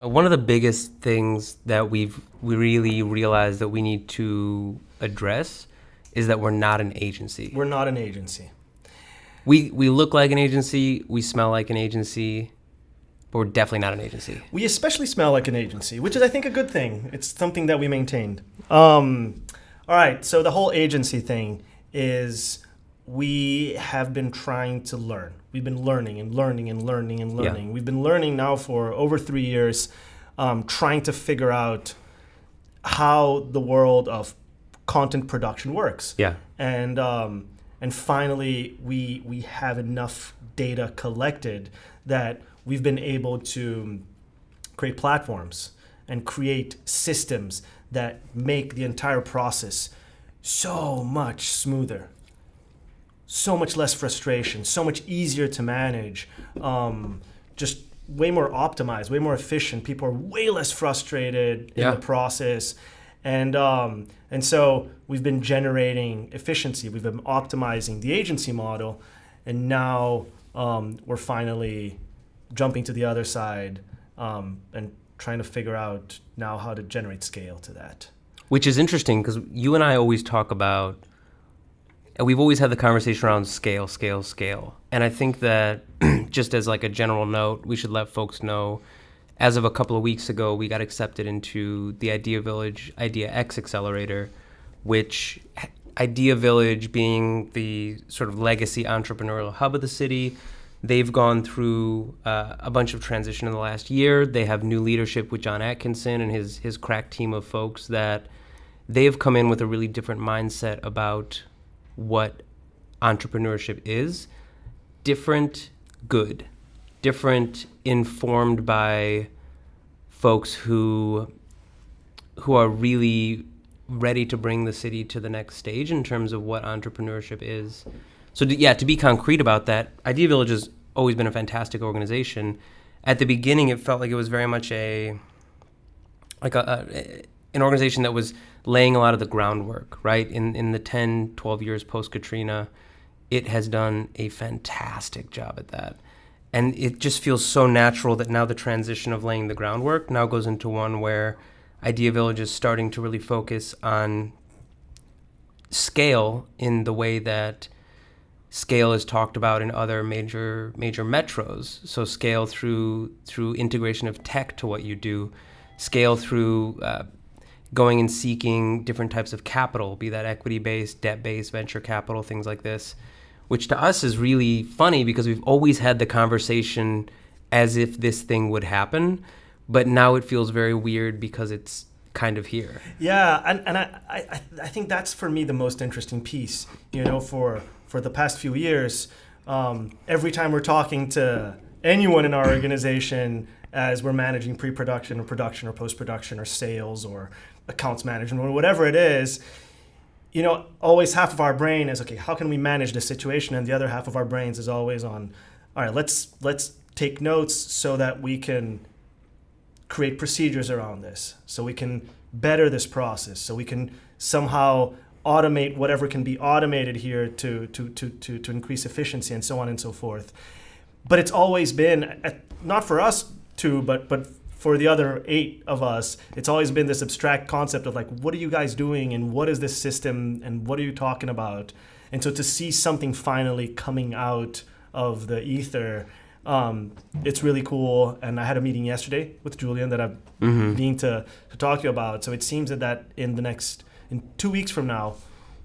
One of the biggest things that we really realized that we need to address is that we're not an agency. We're not an agency. We look like an agency, we smell like an agency, but we're definitely not an agency. We especially smell like an agency, which is, I think, a good thing. It's something that we maintained. All right, so the whole agency thing is we have been trying to learn. We've been learning and learning and learning and learning. Yeah. We've been learning now for over 3 years, trying to figure out how the world of content production works. Yeah. And finally, we have enough data collected that we've been able to create platforms and create systems that make the entire process so much smoother, so much less frustration, so much easier to manage, just way more optimized, way more efficient. People are way less frustrated in the process. And so we've been generating efficiency. We've been optimizing the agency model. And now we're finally jumping to the other side and trying to figure out now how to generate scale to that. Which is interesting because you and I always talk about, and we've always had the conversation around scale. And I think that just as like a general note, we should let folks know, as of a couple of weeks ago, we got accepted into the Idea Village Idea X Accelerator, which Idea Village being the sort of legacy entrepreneurial hub of the city. They've gone through a bunch of transition in the last year. They have new leadership with John Atkinson and his crack team of folks that they've come in with a really different mindset about what entrepreneurship is. Different, good. Different, informed by folks who are really ready to bring the city to the next stage in terms of what entrepreneurship is. So to be concrete about that, Idea Village has always been a fantastic organization. At the beginning, it felt like it was very much an organization that was laying a lot of the groundwork, right? In the 10, 12 years post-Katrina, it has done a fantastic job at that. And it just feels so natural that now the transition of laying the groundwork now goes into one where Idea Village is starting to really focus on scale in the way that scale is talked about in other major metros. So scale through integration of tech to what you do, scale through going and seeking different types of capital, be that equity-based, debt-based, venture capital, things like this, which to us is really funny because we've always had the conversation as if this thing would happen, but now it feels very weird because it's kind of here. Yeah, and I think that's for me the most interesting piece. For the past few years, every time we're talking to anyone in our organization as we're managing pre-production or production or post-production or sales or accounts management or whatever it is, always half of our brain is, okay, how can we manage this situation? And the other half of our brains is always on, all right, let's take notes so that we can create procedures around this, so we can better this process, so we can somehow automate whatever can be automated here to increase efficiency and so on and so forth. But it's always been, not for us two, but for the other 8 of us, it's always been this abstract concept of like, what are you guys doing and what is this system and what are you talking about? And so to see something finally coming out of the ether, it's really cool. And I had a meeting yesterday with Julian that I've been to talk to you about. So it seems that in 2 weeks from now,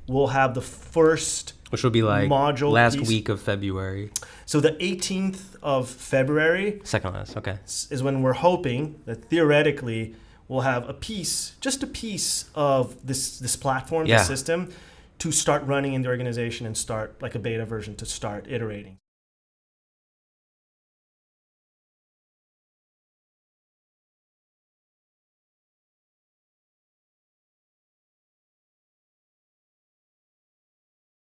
we'll have the first, which will be like module last piece. Week of February. So the 18th of February Second last, okay. is when we're hoping that theoretically we'll have just a piece of this platform, this system, to start running in the organization and start like a beta version to start iterating.